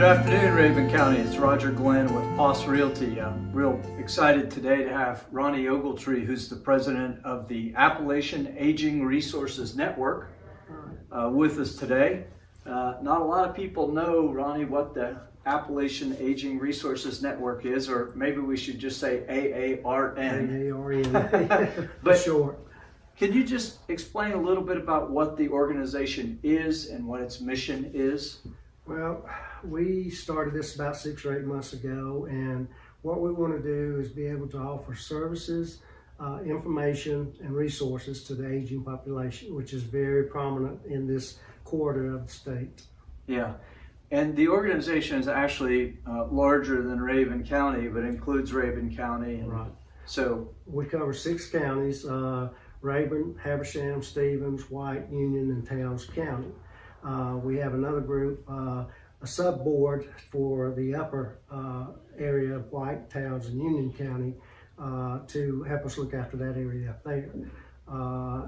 Good afternoon, Rabun County. It's Roger Glenn with Poss Realty. I'm real excited today to have Ronnie Ogletree, who's the president of the Appalachian Aging Resources Network, with us today. Not a lot of people know, Ronnie, what the Appalachian Aging Resources Network is, or maybe we should just say AARN. AARN, But sure. Can you just explain a little bit about what the organization is and what its mission is? Well, we started this about 6 or 8 months ago, and what we want to do is be able to offer services, information, and resources to the aging population, which is very prominent in this quarter of the state. Yeah, and the organization is actually larger than Rabun County, but includes Rabun County. And right. So we cover 6 counties, Rabun, Habersham, Stevens, White, Union, and Towns County. We have another group, a sub-board for the upper area of White, Towns, and Union County to help us look after that area up there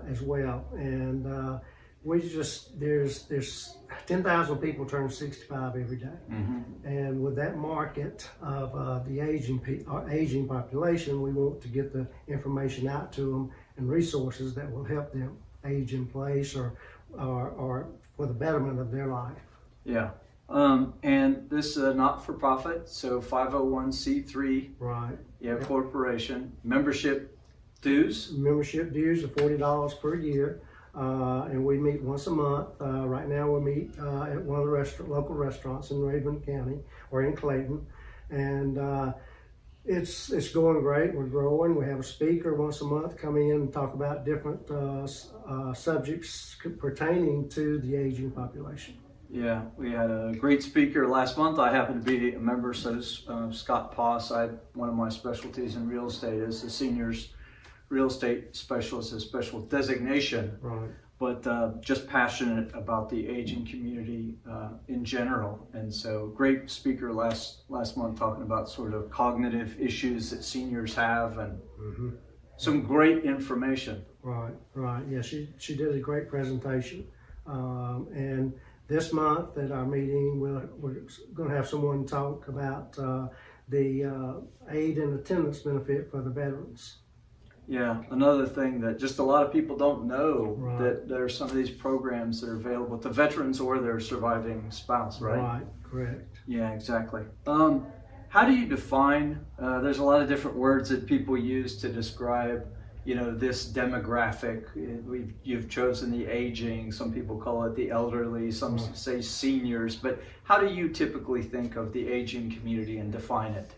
as well. And we just, there's 10,000 people turn 65 every day. Mm-hmm. And with that market of the aging population, we want to get the information out to them and resources that will help them age in place or for the betterment of their life. Yeah. And this is a not-for-profit, so 501c3 Right. corporation. Membership dues? Membership dues are $40 per year, and we meet once a month. Right now we meet at one of the local restaurants in Rabun County or in Clayton, and it's going great. We're growing. We have a speaker once a month come in and talk about different subjects pertaining to the aging population. Yeah, we had a great speaker last month. I happen to be a member, so Scott Poss. One of my specialties in real estate is the seniors real estate specialist, a special designation. Right. But just passionate about the aging community in general. And so great speaker last month talking about sort of cognitive issues that seniors have and some great information. Right. Yeah, she did a great presentation. And this month at our meeting, we're going to have someone talk about the aid and attendance benefit for the veterans. Yeah, another thing that just a lot of people don't know, right, that there are some of these programs that are available to veterans or their surviving spouse, right? Right, correct. Yeah, exactly. How do you define, there's a lot of different words that people use to describe, this demographic. You've chosen the aging, some people call it the elderly, some say seniors, but how do you typically think of the aging community and define it?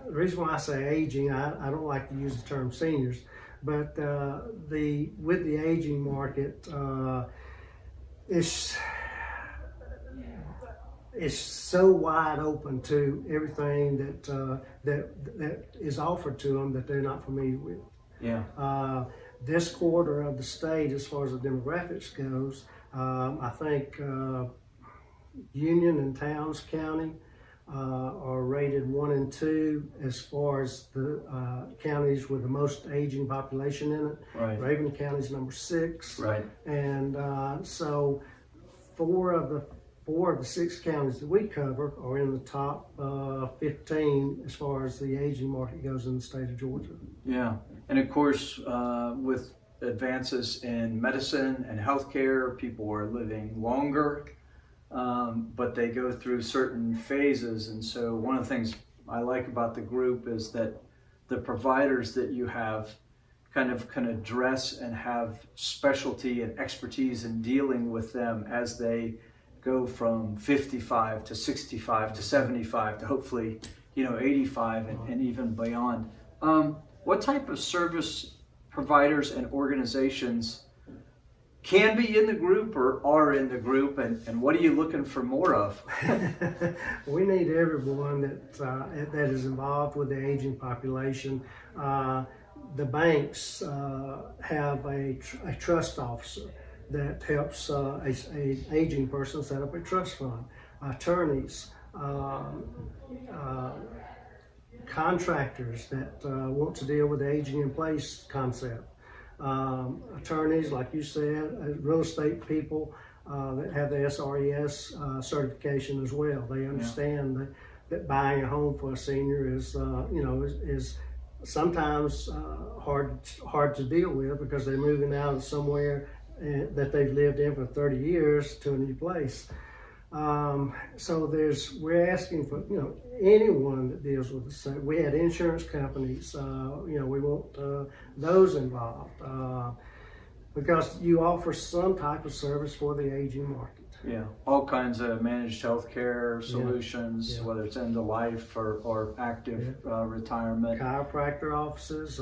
The reason why I say aging, I don't like to use the term seniors, but with the aging market, it's so wide open to everything that is offered to them that they're not familiar with. Yeah. This quarter of the state, as far as the demographics goes, I think Union and Towns County are rated 1 and 2 as far as the counties with the most aging population in it. Right. Rabun County is number 6. Right. And so 4 of the 6 counties that we cover are in the top 15 as far as the aging market goes in the state of Georgia. Yeah, and of course, with advances in medicine and healthcare, people are living longer. But they go through certain phases, and so one of the things I like about the group is that the providers that you have kind of can address and have specialty and expertise in dealing with them as they go from 55 to 65 to 75 to hopefully 85 and even beyond. What type of service providers and organizations can be in the group or are in the group, and what are you looking for more of? We need everyone that is involved with the aging population. The banks have a trust officer that helps a aging person set up a trust fund. Attorneys, contractors that want to deal with the aging in place concept. Attorneys, like you said, real estate people, that have the SRES certification as well. They understand that buying a home for a senior is is sometimes hard to deal with, because they're moving out of somewhere that they've lived in for 30 years to a new place. So we're asking for, anyone that deals with the, we had insurance companies, we want those involved, because you offer some type of service for the aging market. Yeah, all kinds of managed healthcare solutions, whether it's end of life or active retirement. Chiropractor offices,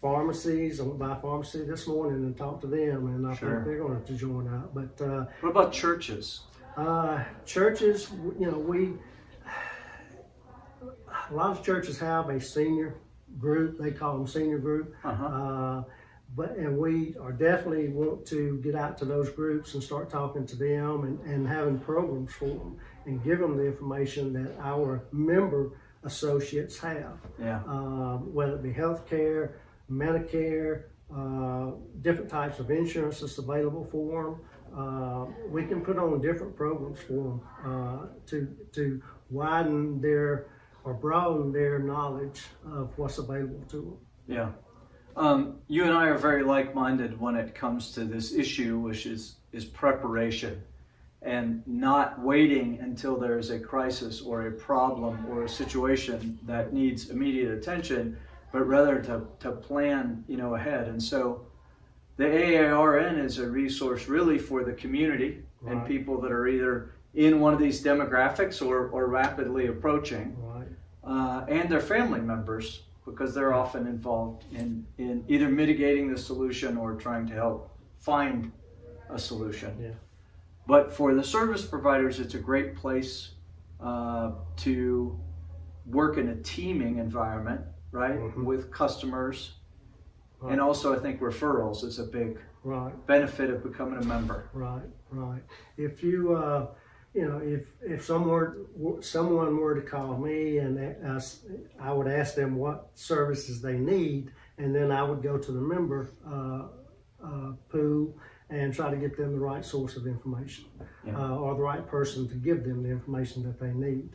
pharmacies. I went by a pharmacy this morning and talked to them, and I think they're going to have to join up. But what about churches? Churches, a lot of churches have a senior group. They call them senior group. And we are definitely want to get out to those groups and start talking to them and having programs for them and give them the information that our member associates have. Whether it be healthcare, Medicare, different types of insurance that's available for them. We can put on different programs for them to widen or broaden their knowledge of what's available to them. Yeah. You and I are very like-minded when it comes to this issue, which is preparation, and not waiting until there's a crisis or a problem or a situation that needs immediate attention, but rather to plan, ahead. And so the AARN is a resource really for the community and people that are either in one of these demographics or rapidly approaching, and their family members, because they're often involved in either mitigating the solution or trying to help find a solution. But for the service providers, it's a great place to work in a teaming environment, with customers. And also I think referrals is a big benefit of becoming a member. If you if someone were to call me and I would ask them what services they need, and then I would go to the member pool and try to get them the right source of information, or the right person to give them the information that they need.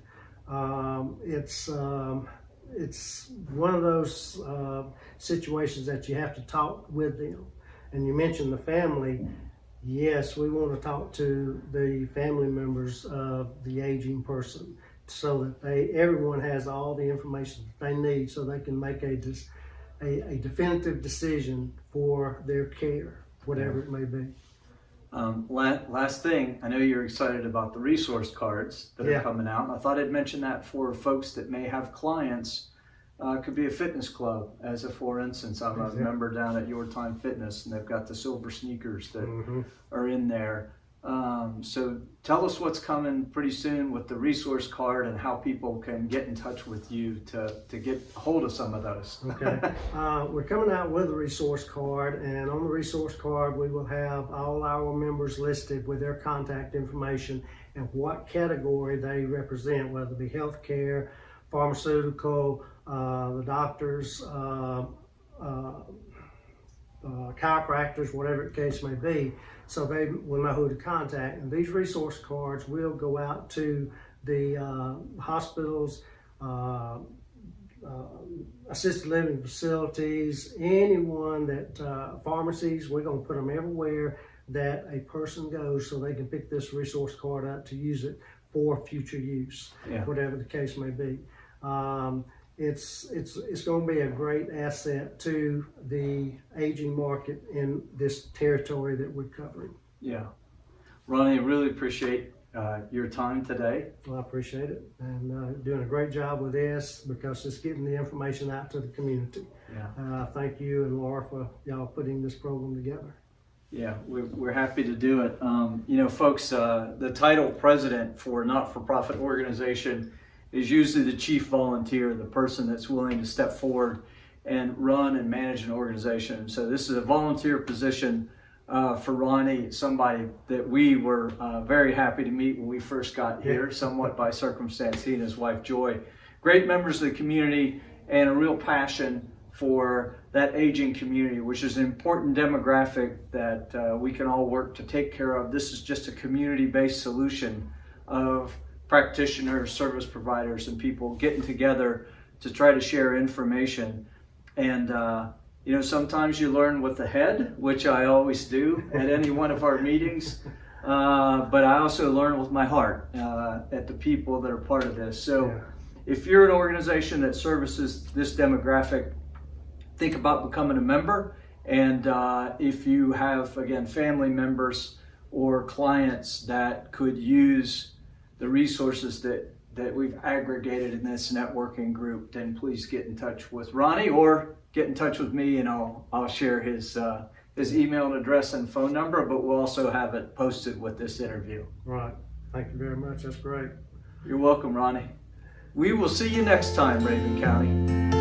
It's one of those situations that you have to talk with them. And you mentioned the family. Yes, we want to talk to the family members of the aging person so that everyone has all the information that they need so they can make a definitive decision for their care, whatever it may be. Last thing, I know you're excited about the resource cards that are coming out. And I thought I'd mention that for folks that may have clients. Could be a fitness club, as a for instance. I'm a member down at Your Time Fitness, and they've got the silver sneakers that are in there. So tell us what's coming pretty soon with the resource card and how people can get in touch with you to get a hold of some of those. We're coming out with a resource card, and on the resource card we will have all our members listed with their contact information and what category they represent, whether it be healthcare, pharmaceutical, the doctors, chiropractors, whatever the case may be, so they will know who to contact. And these resource cards will go out to the hospitals, assisted living facilities, anyone that, pharmacies. We're going to put them everywhere that a person goes so they can pick this resource card up to use it for future use, whatever the case may be. It's going to be a great asset to the aging market in this territory that we're covering. Ronnie, I really appreciate your time today. Well, I appreciate it, and doing a great job with this, because it's getting the information out to the community. Thank you and Laura for y'all putting this program together. We're happy to do it. Folks, the title president for a not-for-profit organization is usually the chief volunteer, the person that's willing to step forward and run and manage an organization. So this is a volunteer position for Ronnie, somebody that we were very happy to meet when we first got here, somewhat by circumstance, he and his wife Joy. Great members of the community and a real passion for that aging community, which is an important demographic that we can all work to take care of. This is just a community-based solution of practitioners, service providers, and people getting together to try to share information. And you know, sometimes you learn with the head, which I always do at any one of our meetings, but I also learn with my heart at the people that are part of this. So if you're an organization that services this demographic, think about becoming a member. And if you have, again, family members or clients that could use the resources that we've aggregated in this networking group, then please get in touch with Ronnie or get in touch with me, and I'll share his email address and phone number, but we'll also have it posted with this interview. Right. Thank you very much. That's great. You're welcome, Ronnie. We will see you next time, Rabun County.